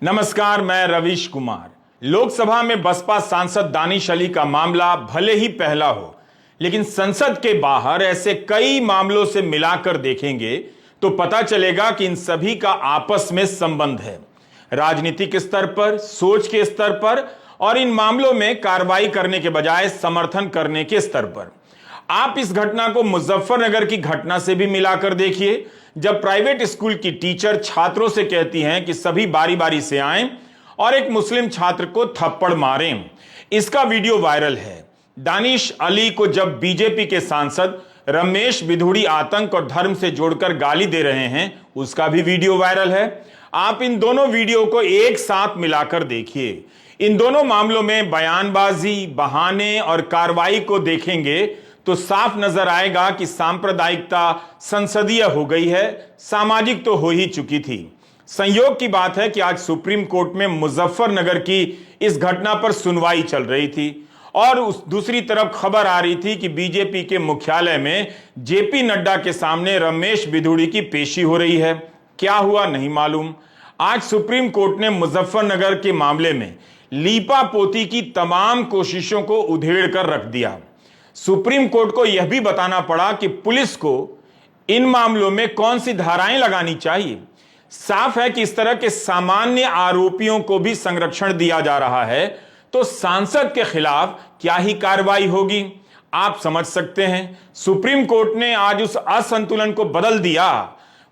नमस्कार, मैं रवीश कुमार। लोकसभा में बसपा सांसद दानिश अली का मामला भले ही पहला हो, लेकिन संसद के बाहर ऐसे कई मामलों से मिलाकर देखेंगे तो पता चलेगा कि इन सभी का आपस में संबंध है, राजनीतिक स्तर पर, सोच के स्तर पर और इन मामलों में कार्रवाई करने के बजाय समर्थन करने के स्तर पर। आप इस घटना को मुजफ्फरनगर की घटना से भी मिलाकर देखिए, जब प्राइवेट स्कूल की टीचर छात्रों से कहती हैं कि सभी बारी बारी से आएं और एक मुस्लिम छात्र को थप्पड़ मारें। इसका वीडियो वायरल है। दानिश अली को जब बीजेपी के सांसद रमेश बिधूड़ी आतंक और धर्म से जोड़कर गाली दे रहे हैं, उसका भी वीडियो वायरल है। आप इन दोनों वीडियो को एक साथ मिलाकर देखिए। इन दोनों मामलों में बयानबाजी, बहाने और कार्रवाई को देखेंगे तो साफ नजर आएगा कि सांप्रदायिकता संसदीय हो गई है, सामाजिक तो हो ही चुकी थी। संयोग की बात है कि आज सुप्रीम कोर्ट में मुजफ्फरनगर की इस घटना पर सुनवाई चल रही थी और उस दूसरी तरफ खबर आ रही थी कि बीजेपी के मुख्यालय में जेपी नड्डा के सामने रमेश बिधूड़ी की पेशी हो रही है। क्या हुआ नहीं मालूम। आज सुप्रीम कोर्ट ने मुजफ्फरनगर के मामले में लीपापोती की तमाम कोशिशों को उधेड़ कर रख दिया। सुप्रीम कोर्ट को यह भी बताना पड़ा कि पुलिस को इन मामलों में कौन सी धाराएं लगानी चाहिए। साफ है कि इस तरह के सामान्य आरोपियों को भी संरक्षण दिया जा रहा है, तो सांसद के खिलाफ क्या ही कार्रवाई होगी, आप समझ सकते हैं। सुप्रीम कोर्ट ने आज उस असंतुलन को बदल दिया,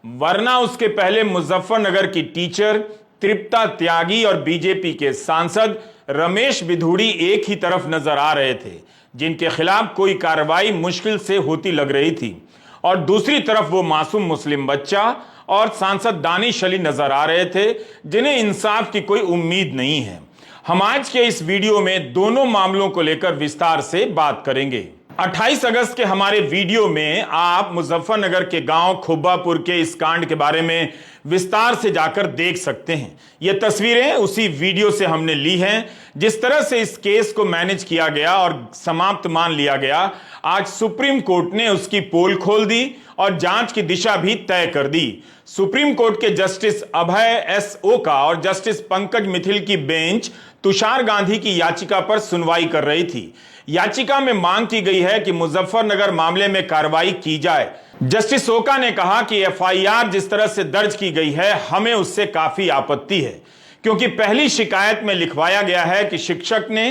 वरना उसके पहले मुजफ्फरनगर की टीचर तृप्ता त्यागी और बीजेपी के सांसद रमेश बिधूड़ी एक ही तरफ नजर आ रहे थे, जिनके खिलाफ कोई कार्रवाई मुश्किल से होती लग रही थी, और दूसरी तरफ वो मासूम मुस्लिम बच्चा और सांसद दानिश अली नजर आ रहे थे, जिन्हें इंसाफ की कोई उम्मीद नहीं है। हम आज के इस वीडियो में दोनों मामलों को लेकर विस्तार से बात करेंगे। 28 अगस्त के हमारे वीडियो में आप मुजफ्फरनगर के गांव खुब्बापुर के इस कांड के बारे में विस्तार से जाकर देख सकते हैं। ये तस्वीरें उसी वीडियो से हमने ली हैं। जिस तरह से इस केस को मैनेज किया गया और समाप्त मान लिया गया, आज सुप्रीम कोर्ट ने उसकी पोल खोल दी और जांच की दिशा भी तय कर दी। सुप्रीम कोर्ट के जस्टिस अभय एस ओका और जस्टिस पंकज मिथिल की बेंच तुषार गांधी की याचिका पर सुनवाई कर रही थी। याचिका में मांग की गई है कि मुजफ्फरनगर मामले में कार्रवाई की जाए। जस्टिस ओका ने कहा कि एफआईआर जिस तरह से दर्ज की गई है, हमें उससे काफी आपत्ति है, क्योंकि पहली शिकायत में लिखवाया गया है कि शिक्षक ने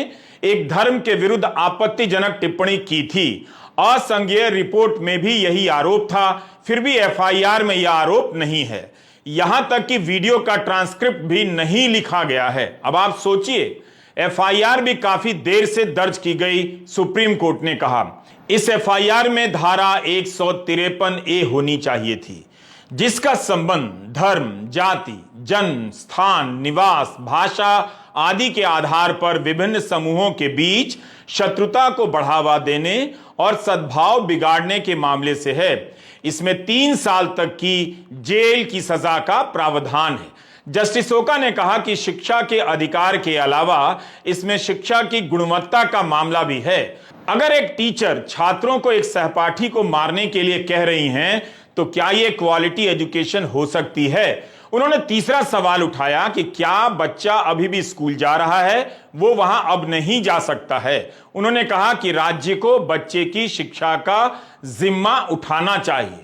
एक धर्म के विरुद्ध आपत्तिजनक टिप्पणी की थी। असंज्ञेय रिपोर्ट में भी यही आरोप था, फिर भी एफआईआर में यह आरोप नहीं है। यहां तक कि वीडियो का ट्रांसक्रिप्ट भी नहीं लिखा गया है। अब आप सोचिए, एफआईआर भी काफी देर से दर्ज की गई। सुप्रीम कोर्ट ने कहा इस एफआईआर में धारा 153A होनी चाहिए थी, जिसका संबंध धर्म, जाति, जन्म, स्थान, निवास, भाषा आदि के आधार पर विभिन्न समूहों के बीच शत्रुता को बढ़ावा देने और सद्भाव बिगाड़ने के मामले से है। इसमें 3 साल तक की जेल की सजा का प्रावधान है। जस्टिस ओका ने कहा कि शिक्षा के अधिकार के अलावा इसमें शिक्षा की गुणवत्ता का मामला भी है। अगर एक टीचर छात्रों को एक सहपाठी को मारने के लिए कह रही हैं, तो क्या यह क्वालिटी एजुकेशन हो सकती है? उन्होंने तीसरा सवाल उठाया कि क्या बच्चा अभी भी स्कूल जा रहा है, वो वहां अब नहीं जा सकता है। उन्होंने कहा कि राज्य को बच्चे की शिक्षा का जिम्मा उठाना चाहिए।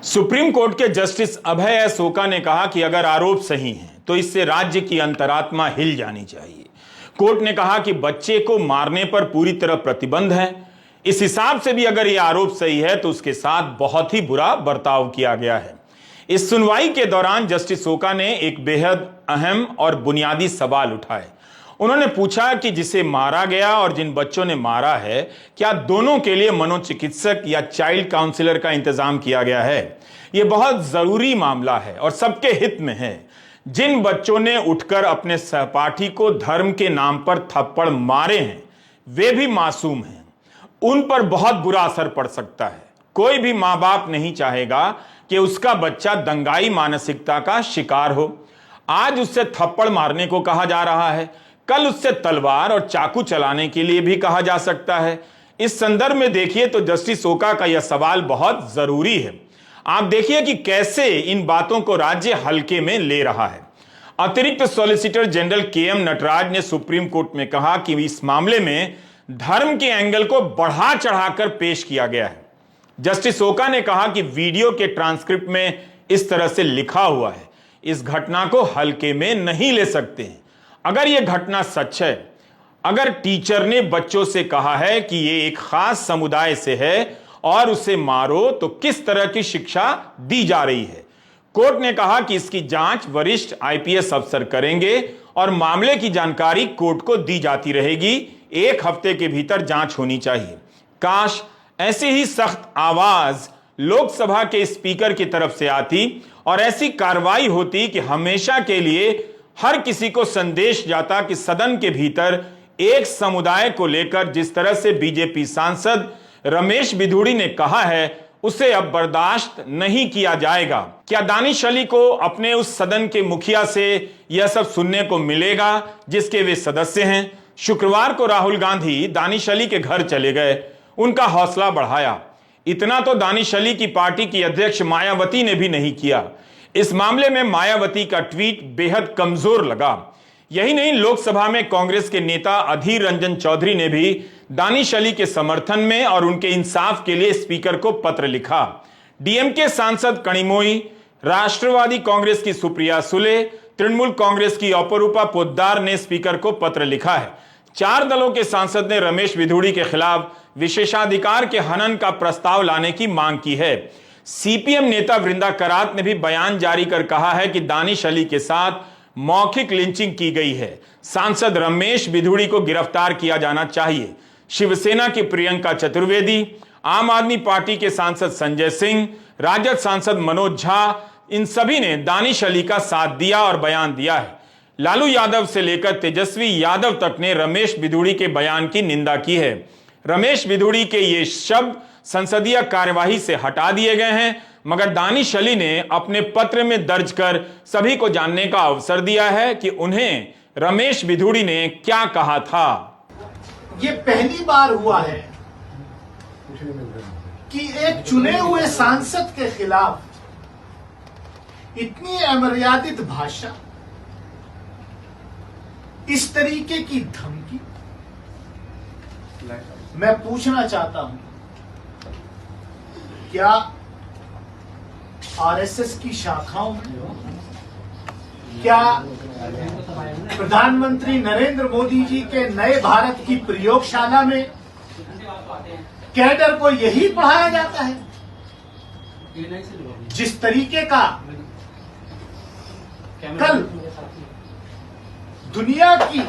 सुप्रीम कोर्ट के जस्टिस अभय एस ओका ने कहा कि अगर आरोप सही हैं, तो इससे राज्य की अंतरात्मा हिल जानी चाहिए। कोर्ट ने कहा कि बच्चे को मारने पर पूरी तरह प्रतिबंध है। इस हिसाब से भी अगर यह आरोप सही है, तो उसके साथ बहुत ही बुरा बर्ताव किया गया है। इस सुनवाई के दौरान जस्टिस ओका ने एक बेहद अहम और बुनियादी सवाल उठाए। उन्होंने पूछा कि जिसे मारा गया और जिन बच्चों ने मारा है, क्या दोनों के लिए मनोचिकित्सक या चाइल्ड काउंसलर का इंतजाम किया गया है? यह बहुत जरूरी मामला है और सबके हित में है। जिन बच्चों ने उठकर अपने सहपाठी को धर्म के नाम पर थप्पड़ मारे हैं, वे भी मासूम हैं। उन पर बहुत बुरा असर पड़ सकता है। कोई भी मां बाप नहीं चाहेगा कि उसका बच्चा दंगाई मानसिकता का शिकार हो। आज उससे थप्पड़ मारने को कहा जा रहा है, कल उससे तलवार और चाकू चलाने के लिए भी कहा जा सकता है। इस संदर्भ में देखिए तो जस्टिस ओका का यह सवाल बहुत जरूरी है। आप देखिए कि कैसे इन बातों को राज्य हल्के में ले रहा है। अतिरिक्त सॉलिसिटर जनरल के.एम. नटराज ने सुप्रीम कोर्ट में कहा कि इस मामले में धर्म के एंगल को बढ़ा चढ़ाकर पेश किया गया है। जस्टिस ओका ने कहा कि वीडियो के ट्रांसक्रिप्ट में इस तरह से लिखा हुआ है, इस घटना को हल्के में नहीं ले सकते हैं। अगर यह घटना सच है, अगर टीचर ने बच्चों से कहा है कि यह एक खास समुदाय से है और उसे मारो, तो किस तरह की शिक्षा दी जा रही है? कोर्ट ने कहा कि इसकी जांच वरिष्ठ आईपीएस अफसर करेंगे और मामले की जानकारी कोर्ट को दी जाती रहेगी। 1 हफ्ते के भीतर जांच होनी चाहिए। काश ऐसी ही सख्त आवाज लोकसभा के स्पीकर की तरफ से आती और ऐसी कार्रवाई होती कि हमेशा के लिए हर किसी को संदेश जाता कि सदन के भीतर एक समुदाय को लेकर जिस तरह से बीजेपी सांसद रमेश बिधूड़ी ने कहा है, उसे अब बर्दाश्त नहीं किया जाएगा। क्या दानिश अली को अपने उस सदन के मुखिया से यह सब सुनने को मिलेगा जिसके वे सदस्य हैं? शुक्रवार को राहुल गांधी दानिश अली के घर चले गए, उनका हौसला बढ़ाया। इतना तो दानिश अली की पार्टी की अध्यक्ष मायावती ने भी नहीं किया। इस मामले में मायावती का ट्वीट बेहद कमजोर लगा। यही नहीं, लोकसभा में कांग्रेस के नेता अधीर रंजन चौधरी ने भी दानिश अली के समर्थन में और उनके इंसाफ के लिए स्पीकर को पत्र लिखा। डीएमके सांसद कनिमोई, राष्ट्रवादी कांग्रेस की सुप्रिया सुले, तृणमूल कांग्रेस की अपरूपा पोद्दार ने स्पीकर को पत्र लिखा है। 4 दलों के सांसद ने रमेश बिधूड़ी के खिलाफ विशेषाधिकार के हनन का प्रस्ताव लाने की मांग की है। सीपीएम नेता वृंदा करात ने भी बयान जारी कर कहा है कि दानिश अली के साथ मौखिक लिंचिंग की गई है। सांसद रमेश बिधूड़ी को गिरफ्तार किया जाना चाहिए। शिवसेना की प्रियंका चतुर्वेदी, आम आदमी पार्टी के सांसद संजय सिंह, राजद सांसद मनोज झा, इन सभी ने दानिश अली का साथ दिया और बयान दिया है। लालू यादव से लेकर तेजस्वी यादव तक ने रमेश बिधूड़ी के बयान की निंदा की है। रमेश बिधूड़ी के ये शब्द संसदीय कार्यवाही से हटा दिए गए हैं, मगर दानिश अली ने अपने पत्र में दर्ज कर सभी को जानने का अवसर दिया है कि उन्हें रमेश बिधूड़ी ने क्या कहा था। ये पहली बार हुआ है कि एक चुने हुए सांसद के खिलाफ इतनी अमर्यादित भाषा, इस तरीके की धमकी। मैं पूछना चाहता हूं, क्या आरएसएस की शाखाओं में, क्या प्रधानमंत्री नरेंद्र मोदी जी के नए भारत की प्रयोगशाला में कैडर को यही पढ़ाया जाता है? जिस तरीके का कल दुनिया की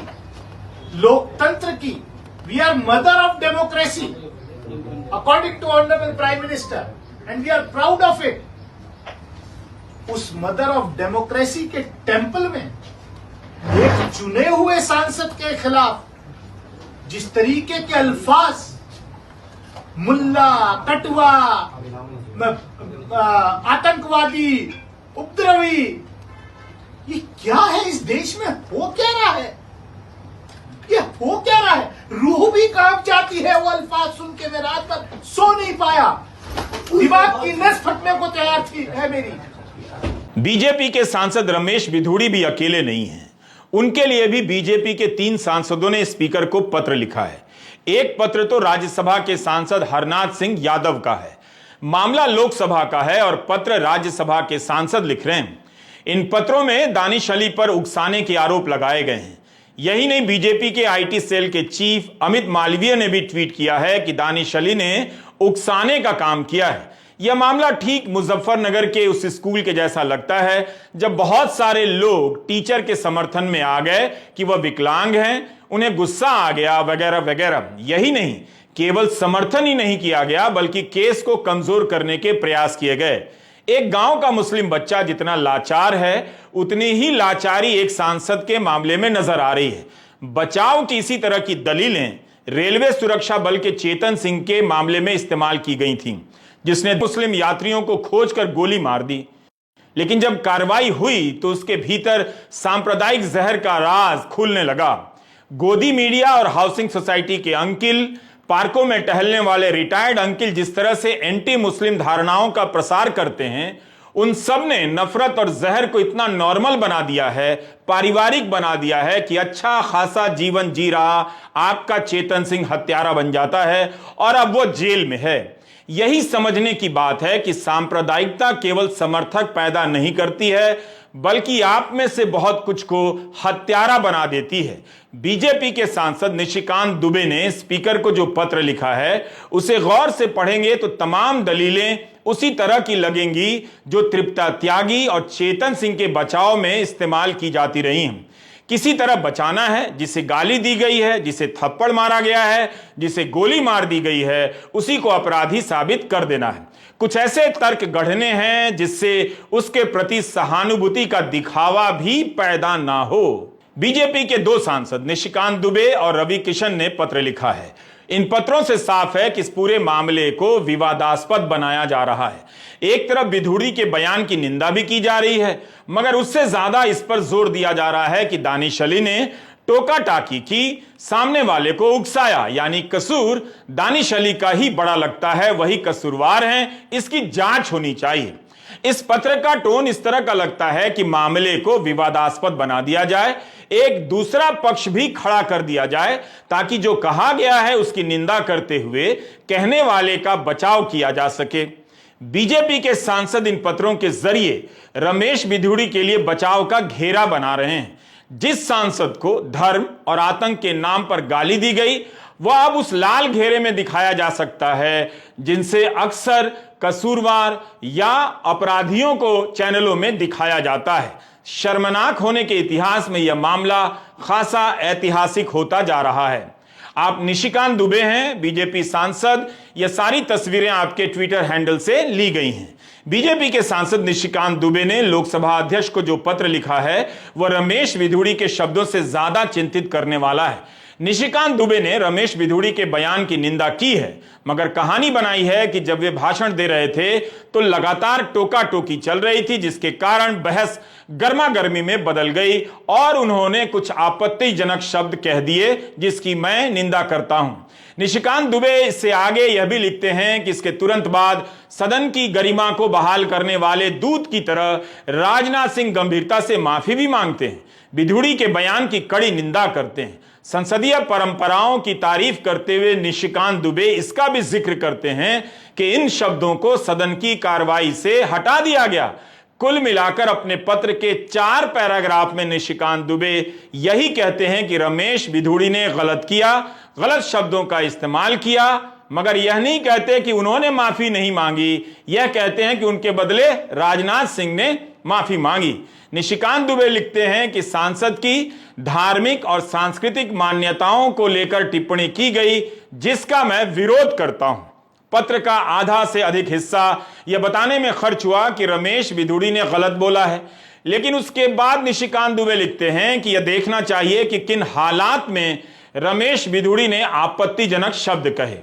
लोकतंत्र की we are mother of democracy according to honourable prime minister and we are proud of it, उस मदर ऑफ डेमोक्रेसी के टेंपल में एक चुने हुए सांसद के खिलाफ जिस तरीके के अल्फाज, मुल्ला, कटवा, आतंकवादी, उपद्रवी, ये क्या है? इस देश में हो क्या रहा है? ये हो क्या रहा है? रूह भी कांप जाती है वो अल्फाज सुन के। मैं रात भर सो नहीं पाया, दिमाग की नस फटने को तैयार थी है मेरी। बीजेपी के सांसद रमेश बिधूड़ी भी अकेले नहीं हैं। उनके लिए भी बीजेपी के 3 सांसदों ने स्पीकर को पत्र लिखा है। एक पत्र तो राज्यसभा के सांसद हरनाथ सिंह यादव का है। मामला लोकसभा का है और पत्र राज्यसभा के सांसद लिख रहे हैं। इन पत्रों में दानिश अली पर उकसाने के आरोप लगाए गए हैं। यही नहीं, बीजेपी के आईटी सेल के चीफ अमित मालवीय ने भी ट्वीट किया है कि दानिश अली ने उकसाने का काम किया है। यह मामला ठीक मुजफ्फरनगर के उस स्कूल के जैसा लगता है जब बहुत सारे लोग टीचर के समर्थन में आ गए कि वह विकलांग हैं, उन्हें गुस्सा आ गया वगैरह वगैरह। यही नहीं, केवल समर्थन ही नहीं किया गया बल्कि केस को कमजोर करने के प्रयास किए गए। एक गांव का मुस्लिम बच्चा जितना लाचार है, उतनी ही लाचारी एक सांसद के मामले में नजर आ रही है। बचाव की इसी तरह की दलीलें रेलवे सुरक्षा बल के चेतन सिंह के मामले में इस्तेमाल की गई थीं, जिसने मुस्लिम यात्रियों को खोजकर गोली मार दी। लेकिन जब कार्रवाई हुई तो उसके भीतर सांप्रदायिक जहर का राज खुलने लगा। गोदी मीडिया और हाउसिंग सोसाइटी के अंकिल, पार्कों में टहलने वाले रिटायर्ड अंकिल जिस तरह से एंटी मुस्लिम धारणाओं का प्रसार करते हैं, उन सब ने नफरत और जहर को इतना नॉर्मल बना दिया है, पारिवारिक बना दिया है कि अच्छा खासा जीवन जी रहा आपका चेतन सिंह हत्यारा बन जाता है और अब वो जेल में है। यही समझने की बात है कि सांप्रदायिकता केवल समर्थक पैदा नहीं करती है, बल्कि आप में से बहुत कुछ को हत्यारा बना देती है। बीजेपी के सांसद निशिकांत दुबे ने स्पीकर को जो पत्र लिखा है उसे गौर से पढ़ेंगे तो तमाम दलीलें उसी तरह की लगेंगी जो तृप्ता त्यागी और चेतन सिंह के बचाव में इस्तेमाल की जाती रही हैं। किसी तरह बचाना है, जिसे गाली दी गई है, जिसे थप्पड़ मारा गया है, जिसे गोली मार दी गई है, उसी को अपराधी साबित कर देना है। कुछ ऐसे तर्क गढ़ने हैं जिससे उसके प्रति सहानुभूति का दिखावा भी पैदा ना हो। बीजेपी के दो सांसद निशिकांत दुबे और रवि किशन ने पत्र लिखा है। इन पत्रों से साफ है कि इस पूरे मामले को विवादास्पद बनाया जा रहा है। एक तरफ विधुड़ी के बयान की निंदा भी की जा रही है, मगर उससे ज्यादा इस पर जोर दिया जा रहा है कि दानिश अली ने टोका टाकी की, सामने वाले को उकसाया, यानी कसूर दानिश अली का ही बड़ा लगता है, वही कसूरवार हैं, इसकी जांच होनी चाहिए। इस पत्र का टोन इस तरह का लगता है कि मामले को विवादास्पद बना दिया जाए, एक दूसरा पक्ष भी खड़ा कर दिया जाए ताकि जो कहा गया है उसकी निंदा करते हुए कहने वाले का बचाव किया जा सके। बीजेपी के सांसद इन पत्रों के जरिए रमेश बिधूड़ी के लिए बचाव का घेरा बना रहे हैं। जिस सांसद को धर्म और आतंक के नाम पर गाली दी गई वह अब उस लाल घेरे में दिखाया जा सकता है जिनसे अक्सर कसूरवार या अपराधियों को चैनलों में दिखाया जाता है। शर्मनाक होने के इतिहास में यह मामला खासा ऐतिहासिक होता जा रहा है। आप निशिकांत दुबे हैं, बीजेपी सांसद। यह सारी तस्वीरें आपके ट्विटर हैंडल से ली गई हैं। बीजेपी के सांसद निशिकांत दुबे ने लोकसभा अध्यक्ष को जो पत्र लिखा है वह रमेश बिधूड़ी के शब्दों से ज्यादा चिंतित करने वाला है। निशिकांत दुबे ने रमेश बिधूड़ी के बयान की निंदा की है, मगर कहानी बनाई है कि जब वे भाषण दे रहे थे तो लगातार टोका टोकी चल रही थी, जिसके कारण बहस गर्मा गर्मी में बदल गई और उन्होंने कुछ आपत्तिजनक शब्द कह दिए जिसकी मैं निंदा करता हूं। निशिकांत दुबे इससे आगे यह भी लिखते हैं कि इसके तुरंत बाद सदन की गरिमा को बहाल करने वाले दूत की तरह राजनाथ सिंह गंभीरता से माफी भी मांगते हैं, बिधूड़ी के बयान की कड़ी निंदा करते हैं। संसदीय परंपराओं की तारीफ करते हुए निशिकांत दुबे इसका भी जिक्र करते हैं कि इन शब्दों को सदन की कार्रवाई से हटा दिया गया। कुल मिलाकर अपने पत्र के 4 पैराग्राफ में निशिकांत दुबे यही कहते हैं कि रमेश बिधूड़ी ने गलत किया, गलत शब्दों का इस्तेमाल किया, मगर यह नहीं कहते कि उन्होंने माफी नहीं मांगी। यह कहते हैं कि उनके बदले राजनाथ सिंह ने माफी मांगी। निशिकांत दुबे लिखते हैं कि सांसद की धार्मिक और सांस्कृतिक मान्यताओं को लेकर टिप्पणी की गई जिसका मैं विरोध करता हूं। पत्र का आधा से अधिक हिस्सा यह बताने में खर्च हुआ कि रमेश बिधूड़ी ने गलत बोला है, लेकिन उसके बाद निशिकांत दुबे लिखते हैं कि यह देखना चाहिए कि किन हालात में रमेश बिधूड़ी ने आपत्तिजनक शब्द कहे।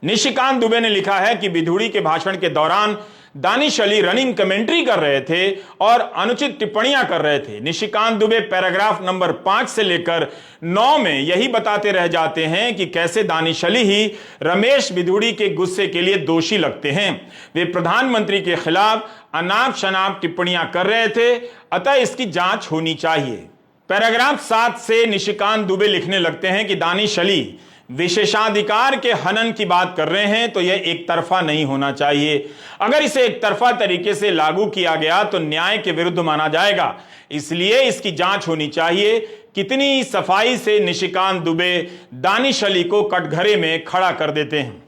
निशिकांत दुबे ने लिखा है कि बिधूड़ी के भाषण के दौरान दानिश अली रनिंग कमेंट्री कर रहे थे और अनुचित टिप्पणियां कर रहे थे। निशिकांत दुबे पैराग्राफ नंबर 5 से लेकर 9 में यही बताते रह जाते हैं कि कैसे दानिश अली ही रमेश बिधूड़ी के गुस्से के लिए दोषी लगते हैं। वे प्रधानमंत्री के खिलाफ अनाप शनाप टिप्पणियां कर रहे थे, अतः इसकी जांच होनी चाहिए। पैराग्राफ 7 से निशिकांत दुबे लिखने लगते हैं कि दानिश अली विशेषाधिकार के हनन की बात कर रहे हैं तो यह एक तरफा नहीं होना चाहिए। अगर इसे एक तरफा तरीके से लागू किया गया तो न्याय के विरुद्ध माना जाएगा, इसलिए इसकी जांच होनी चाहिए। कितनी सफाई से निशिकांत दुबे दानिश अली को कटघरे में खड़ा कर देते हैं।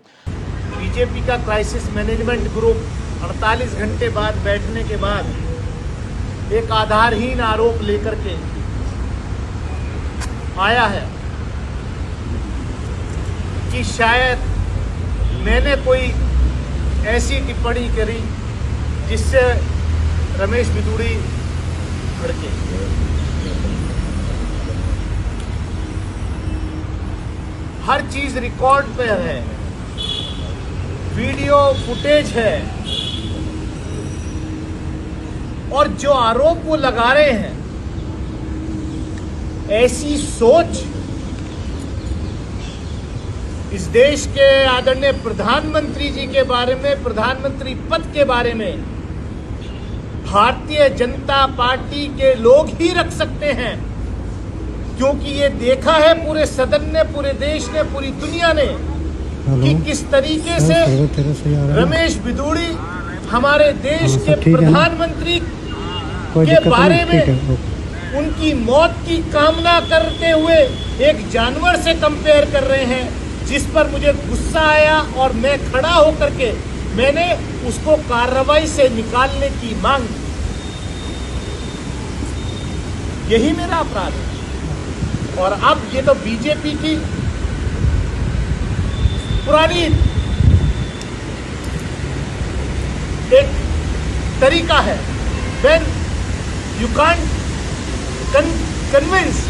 बीजेपी का क्राइसिस मैनेजमेंट ग्रुप 48 घंटे बाद बैठने के बाद एक आधारहीन आरोप लेकर के आया है कि शायद मैंने कोई ऐसी टिप्पणी करी जिससे रमेश बिधूड़ी भड़के। हर चीज रिकॉर्ड पे है, वीडियो फुटेज है, और जो आरोप वो लगा रहे हैं, ऐसी सोच इस देश के आदरणीय प्रधानमंत्री जी के बारे में, प्रधानमंत्री पद के बारे में भारतीय जनता पार्टी के लोग ही रख सकते हैं, क्योंकि ये देखा है पूरे सदन ने, पूरे देश ने, पूरी दुनिया ने कि किस तरीके से रमेश बिधूड़ी हमारे देश के प्रधानमंत्री के बारे में उनकी मौत की कामना करते हुए एक जानवर से कंपेयर कर रहे हैं, जिस पर मुझे गुस्सा आया और मैं खड़ा होकर के मैंने उसको कार्रवाई से निकालने की मांग की। यही मेरा अपराध है। और अब ये तो बीजेपी की पुरानी एक तरीका है, when you can't convince,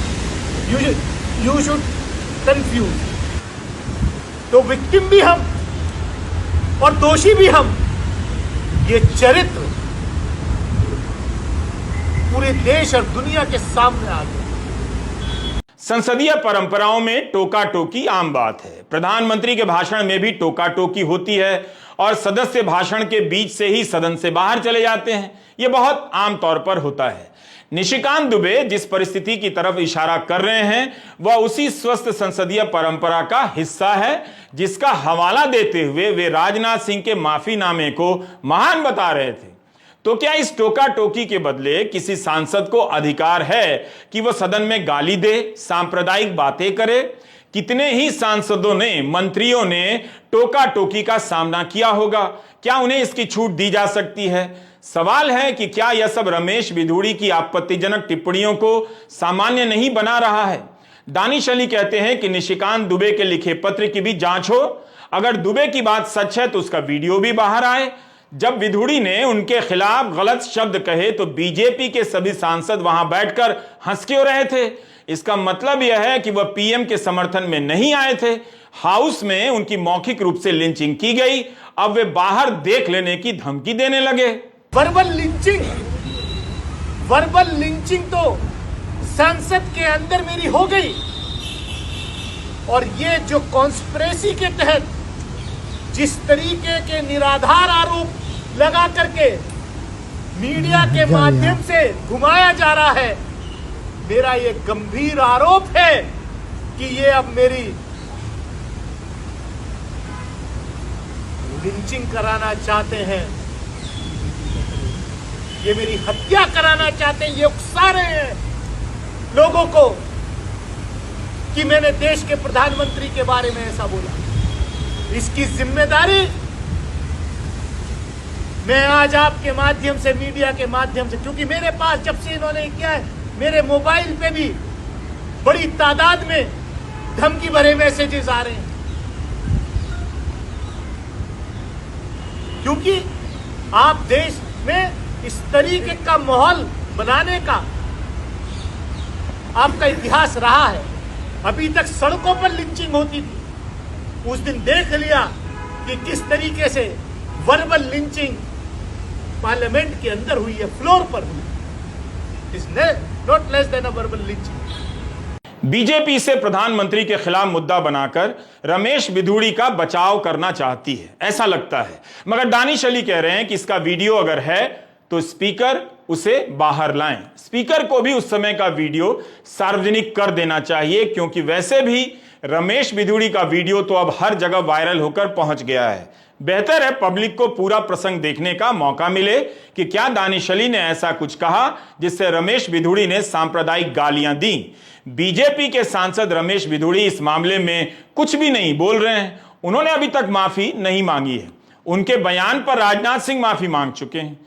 you should confuse। तो विक्टिम भी हम और दोषी भी हम। ये चरित्र पूरे देश और दुनिया के सामने आ गया। संसदीय परंपराओं में टोका टोकी आम बात है। प्रधानमंत्री के भाषण में भी टोका टोकी होती है और सदस्य भाषण के बीच से ही सदन से बाहर चले जाते हैं। यह बहुत आम तौर पर होता है। निशिकांत दुबे जिस परिस्थिति की तरफ इशारा कर रहे हैं वह उसी स्वस्थ संसदीय परंपरा का हिस्सा है, जिसका हवाला देते हुए वे राजनाथ सिंह के माफीनामे को महान बता रहे थे। तो क्या इस टोका टोकी के बदले किसी सांसद को अधिकार है कि वह सदन में गाली दे, सांप्रदायिक बातें करे? कितने ही सांसदों ने, मंत्रियों ने टोका टोकी का सामना किया होगा। क्या उन्हें इसकी छूट दी जा सकती है? सवाल है कि क्या यह सब रमेश बिधूड़ी की आपत्तिजनक टिप्पणियों को सामान्य नहीं बना रहा है? दानिश अली कहते हैं कि निशिकांत दुबे के लिखे पत्र की भी जांच हो। अगर दुबे की बात सच है तो उसका वीडियो भी बाहर आए। जब बिधूड़ी ने उनके खिलाफ गलत शब्द कहे तो बीजेपी के सभी सांसद वहां बैठकर हंस क्यों रहे थे? इसका मतलब यह है कि वह पीएम के समर्थन में नहीं आए थे। हाउस में उनकी मौखिक रूप से लिंचिंग की गई, अब वे बाहर देख लेने की धमकी देने लगे। वर्बल लिंचिंग तो संसद के अंदर मेरी हो गई, और ये जो कॉन्स्पिरेसी के तहत जिस तरीके के निराधार आरोप लगा करके मीडिया के माध्यम से घुमाया जा रहा है, मेरा ये गंभीर आरोप है कि ये अब मेरी लिंचिंग कराना चाहते हैं, ये मेरी हत्या कराना चाहते हैं, ये उकसा रहे हैं लोगों को कि मैंने देश के प्रधानमंत्री के बारे में ऐसा बोला। इसकी जिम्मेदारी मैं आज आपके माध्यम से, मीडिया के माध्यम से, क्योंकि मेरे पास जब से इन्होंने किया है, मेरे मोबाइल पे भी बड़ी तादाद में धमकी भरे मैसेजेस आ रहे हैं, क्योंकि आप देश में इस तरीके का माहौल बनाने का आपका इतिहास रहा है। अभी तक सड़कों पर लिंचिंग होती थी, उस दिन देख लिया कि किस तरीके से वर्बल लिंचिंग पार्लियामेंट के अंदर हुई है, फ्लोर पर हुई। Is not less than a verbal lynching. BJP से प्रधानमंत्री के खिलाफ मुद्दा बनाकर रमेश बिधूड़ी का बचाव करना चाहती है, ऐसा लगता है। मगर दानिश अली कह रहे हैं कि इसका वीडियो अगर है तो स्पीकर उसे बाहर लाएं। स्पीकर को भी उस समय का वीडियो सार्वजनिक कर देना चाहिए, क्योंकि वैसे भी रमेश बिधूड़ी का वीडियो तो अब हर जगह वायरल होकर पहुंच गया है। बेहतर है पब्लिक को पूरा प्रसंग देखने का मौका मिले कि क्या दानिश अली ने ऐसा कुछ कहा जिससे रमेश बिधूड़ी ने सांप्रदायिक गालियां दी। बीजेपी के सांसद रमेश बिधूड़ी इस मामले में कुछ भी नहीं बोल रहे हैं। उन्होंने अभी तक माफी नहीं मांगी है। उनके बयान पर राजनाथ सिंह माफी मांग चुके हैं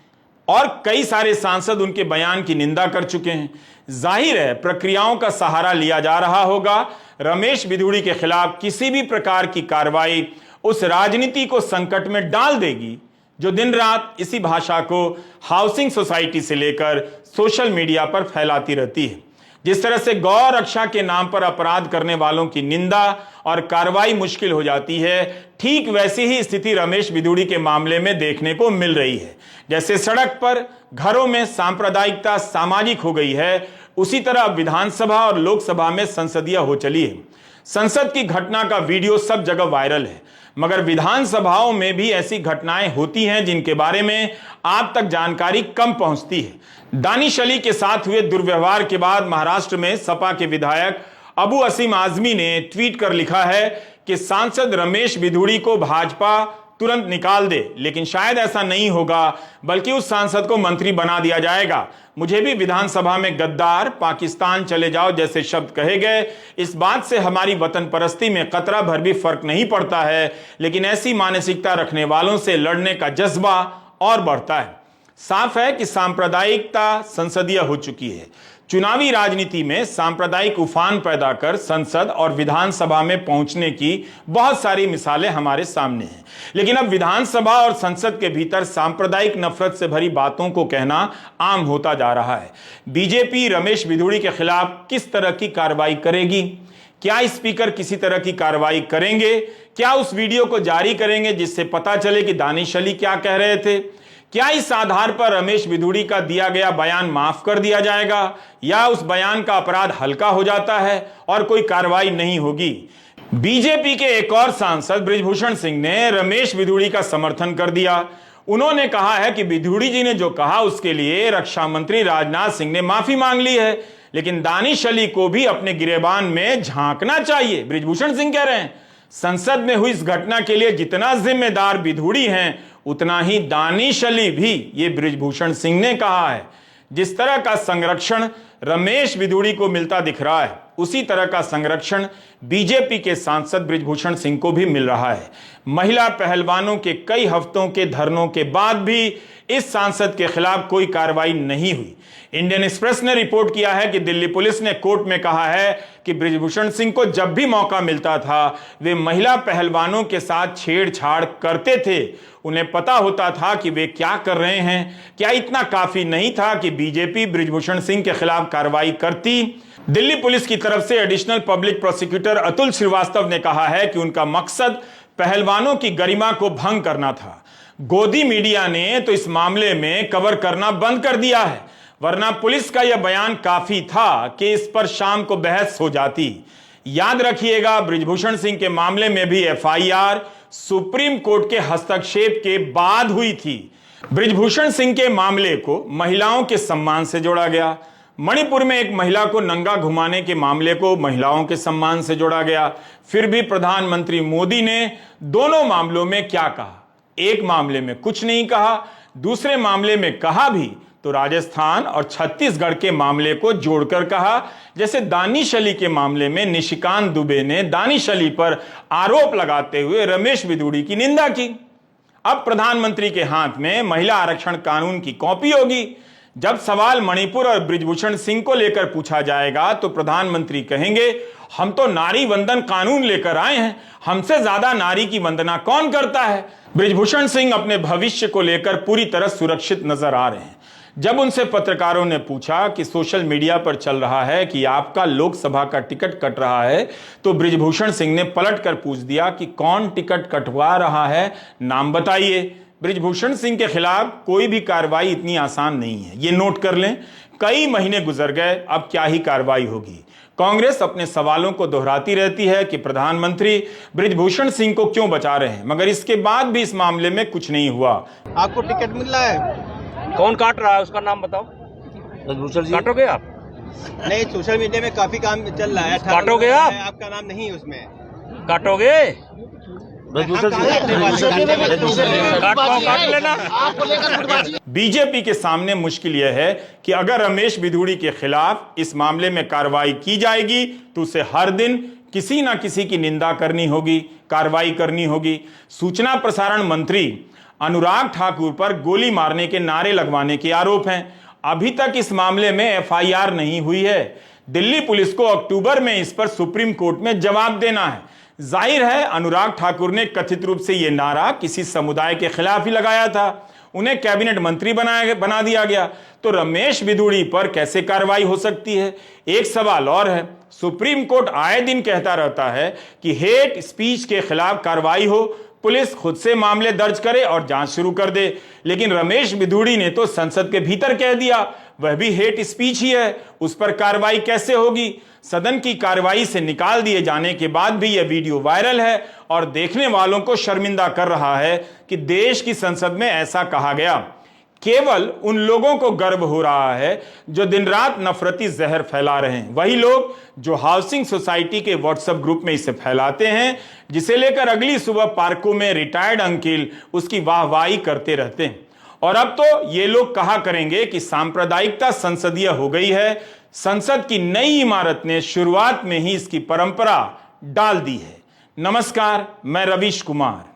और कई सारे सांसद उनके बयान की निंदा कर चुके हैं। जाहिर है प्रक्रियाओं का सहारा लिया जा रहा होगा। रमेश बिधूड़ी के खिलाफ किसी भी प्रकार की कार्रवाई उस राजनीति को संकट में डाल देगी जो दिन रात इसी भाषा को हाउसिंग सोसाइटी से लेकर सोशल मीडिया पर फैलाती रहती है। जिस तरह से गौ रक्षा के नाम पर अपराध करने वालों की निंदा और कार्रवाई मुश्किल हो जाती है, ठीक वैसी ही स्थिति रमेश बिधूड़ी के मामले में देखने को मिल रही है। जैसे सड़क पर, घरों में सांप्रदायिकता सामाजिक हो गई है, उसी तरह विधानसभा और लोकसभा में संसदीय हो चली है। संसद की घटना का वीडियो सब जगह वायरल है, मगर विधानसभाओं में भी ऐसी घटनाएं होती हैं जिनके बारे में आप तक जानकारी कम पहुंचती है। दानिश अली के साथ हुए दुर्व्यवहार के बाद महाराष्ट्र में सपा के विधायक अबू असीम आजमी ने ट्वीट कर लिखा है कि सांसद रमेश बिधूड़ी को भाजपा तुरंत निकाल दे, लेकिन शायद ऐसा नहीं होगा, बल्कि उस सांसद को मंत्री बना दिया जाएगा। मुझे भी विधानसभा में गद्दार, पाकिस्तान चले जाओ जैसे शब्द कहे गए। इस बात से हमारी वतन परस्ती में कतरा भर भी फर्क नहीं पड़ता है, लेकिन ऐसी मानसिकता रखने वालों से लड़ने का जज्बा और बढ़ता है। साफ है कि सांप्रदायिकता संसदीय हो चुकी है। चुनावी राजनीति में सांप्रदायिक उफान पैदा कर संसद और विधानसभा में पहुंचने की बहुत सारी मिसालें हमारे सामने हैं, लेकिन अब विधानसभा और संसद के भीतर सांप्रदायिक नफरत से भरी बातों को कहना आम होता जा रहा है। बीजेपी रमेश बिधूड़ी के खिलाफ किस तरह की कार्रवाई करेगी? क्या स्पीकर किसी तरह की कार्रवाई करेंगे? क्या उस वीडियो को जारी करेंगे जिससे पता चले कि दानिश अली क्या कह रहे थे? क्या इस आधार पर रमेश बिधूड़ी का दिया गया बयान माफ कर दिया जाएगा, या उस बयान का अपराध हल्का हो जाता है और कोई कार्रवाई नहीं होगी? बीजेपी के एक और सांसद बृजभूषण सिंह ने रमेश बिधूड़ी का समर्थन कर दिया। उन्होंने कहा है कि बिधूड़ी जी ने जो कहा उसके लिए रक्षा मंत्री राजनाथ सिंह ने माफी मांग ली है, लेकिन दानिश अली को भी अपने गिरेबान में झांकना चाहिए। बृजभूषण सिंह कह रहे हैं संसद में हुई इस घटना के लिए जितना जिम्मेदार बिधूड़ी हैं उतना ही दानिश अली भी, ये बृजभूषण सिंह ने कहा है। जिस तरह का संरक्षण रमेश बिधूड़ी को मिलता दिख रहा है, उसी तरह का संरक्षण बीजेपी के सांसद बृजभूषण सिंह को भी मिल रहा है। महिला पहलवानों के कई हफ्तों के धरनों के बाद भी इस सांसद के खिलाफ कोई कार्रवाई नहीं हुई। इंडियन एक्सप्रेस ने रिपोर्ट किया है कि दिल्ली पुलिस ने कोर्ट में कहा है कि बृजभूषण सिंह को जब भी मौका मिलता था वे महिला पहलवानों के साथ छेड़छाड़ करते थे। उन्हें पता होता था कि वे क्या कर रहे हैं। क्या इतना काफी नहीं था कि बीजेपी बृजभूषण सिंह के खिलाफ कार्रवाई करती? दिल्ली पुलिस की तरफ से additional public prosecutor Atul Srivastava ने कहा है कि उनका मकसद पहलवानों की गरिमा को भंग करना था। गोदी मीडिया ने तो इस मामले में कवर करना बंद कर दिया है, वरना पुलिस का यह बयान काफी था कि इस पर शाम को बहस हो जाती। याद रखिएगा, बृजभूषण सिंह के मामले में भी एफआईआर सुप्रीम कोर्ट के हस्तक्षेप के बाद हुई थी। बृजभूषण सिंह के मामले को महिलाओं के सम्मान से जोड़ा गया। मणिपुर में एक महिला को नंगा घुमाने के मामले को महिलाओं के सम्मान से जोड़ा गया। फिर भी प्रधानमंत्री मोदी ने दोनों मामलों में क्या कहा? एक मामले में कुछ नहीं कहा, दूसरे मामले में कहा भी तो राजस्थान और छत्तीसगढ़ के मामले को जोड़कर कहा। जैसे दानिश अली के मामले में निशिकांत दुबे ने दानिश अली पर आरोप लगाते हुए रमेश बिधूड़ी की निंदा की। अब प्रधानमंत्री के हाथ में महिला आरक्षण कानून की कॉपी होगी। जब सवाल मणिपुर और बृजभूषण सिंह को लेकर पूछा जाएगा तो प्रधानमंत्री कहेंगे हम तो नारी वंदन कानून लेकर आए हैं, हमसे ज्यादा नारी की वंदना कौन करता है? बृजभूषण सिंह अपने भविष्य को लेकर पूरी तरह सुरक्षित नजर आ रहे हैं। जब उनसे पत्रकारों ने पूछा कि सोशल मीडिया पर चल रहा है कि आपका लोकसभा का टिकट कट रहा है, तो बृजभूषण सिंह ने पलट कर पूछ दिया कि कौन टिकट कटवा रहा है, नाम बताइए। बृजभूषण सिंह के खिलाफ कोई भी कार्रवाई इतनी आसान नहीं है, ये नोट कर लें। कई महीने गुजर गए, अब क्या ही कार्रवाई होगी। कांग्रेस अपने सवालों को दोहराती रहती है कि प्रधानमंत्री बृजभूषण सिंह को क्यों बचा रहे हैं, मगर इसके बाद भी इस मामले में कुछ नहीं हुआ। आपको टिकट मिल रहा है, कौन काट रहा है उसका नाम बताओ। बृजभूषण जी काटोगे आप? नहीं, सोशल मीडिया में काफी काम चल रहा है। काटोगे आप? आपका नाम नहीं है उसमें। काटोगे? बृजभूषण काट लेना। बीजेपी के सामने मुश्किल यह है कि अगर रमेश बिधूड़ी के खिलाफ इस मामले में कार्रवाई की जाएगी तो उसे हर दिन किसी ना किसी की निंदा करनी होगी, कार्रवाई करनी होगी। सूचना प्रसारण मंत्री अनुराग ठाकुर पर गोली मारने के नारे लगवाने के आरोप हैं। अभी तक इस मामले में एफआईआर नहीं हुई है। दिल्ली पुलिस को अक्टूबर में इस पर सुप्रीम कोर्ट में जवाब देना है। जाहिर है अनुराग ठाकुर ने कथित रूप से यह नारा किसी समुदाय के खिलाफ ही लगाया था, उन्हें कैबिनेट मंत्री बना दिया गया, तो रमेश बिधूड़ी पर कैसे कार्रवाई हो सकती है? एक सवाल और है, सुप्रीम कोर्ट आए दिन कहता रहता है कि हेट स्पीच के खिलाफ कार्रवाई हो, पुलिस खुद से मामले दर्ज करे और जांच शुरू कर दे, लेकिन रमेश बिधूड़ी ने तो संसद के भीतर कह दिया वह भी हेट स्पीच ही है, उस पर कार्रवाई कैसे होगी? सदन की कार्रवाई से निकाल दिए जाने के बाद भी यह वीडियो वायरल है और देखने वालों को शर्मिंदा कर रहा है कि देश की संसद में ऐसा कहा गया। केवल उन लोगों को गर्व हो रहा है जो दिन रात नफरती जहर फैला रहे हैं, वही लोग जो हाउसिंग सोसाइटी के व्हाट्सएप ग्रुप में इसे फैलाते हैं, जिसे लेकर अगली सुबह पार्कों में रिटायर्ड अंकिल उसकी वाहवाही करते रहते हैं। और अब तो ये लोग कहा करेंगे कि सांप्रदायिकता संसदीय हो गई है। संसद की नई इमारत ने शुरुआत में ही इसकी परंपरा डाल दी है। नमस्कार, मैं रवीश कुमार।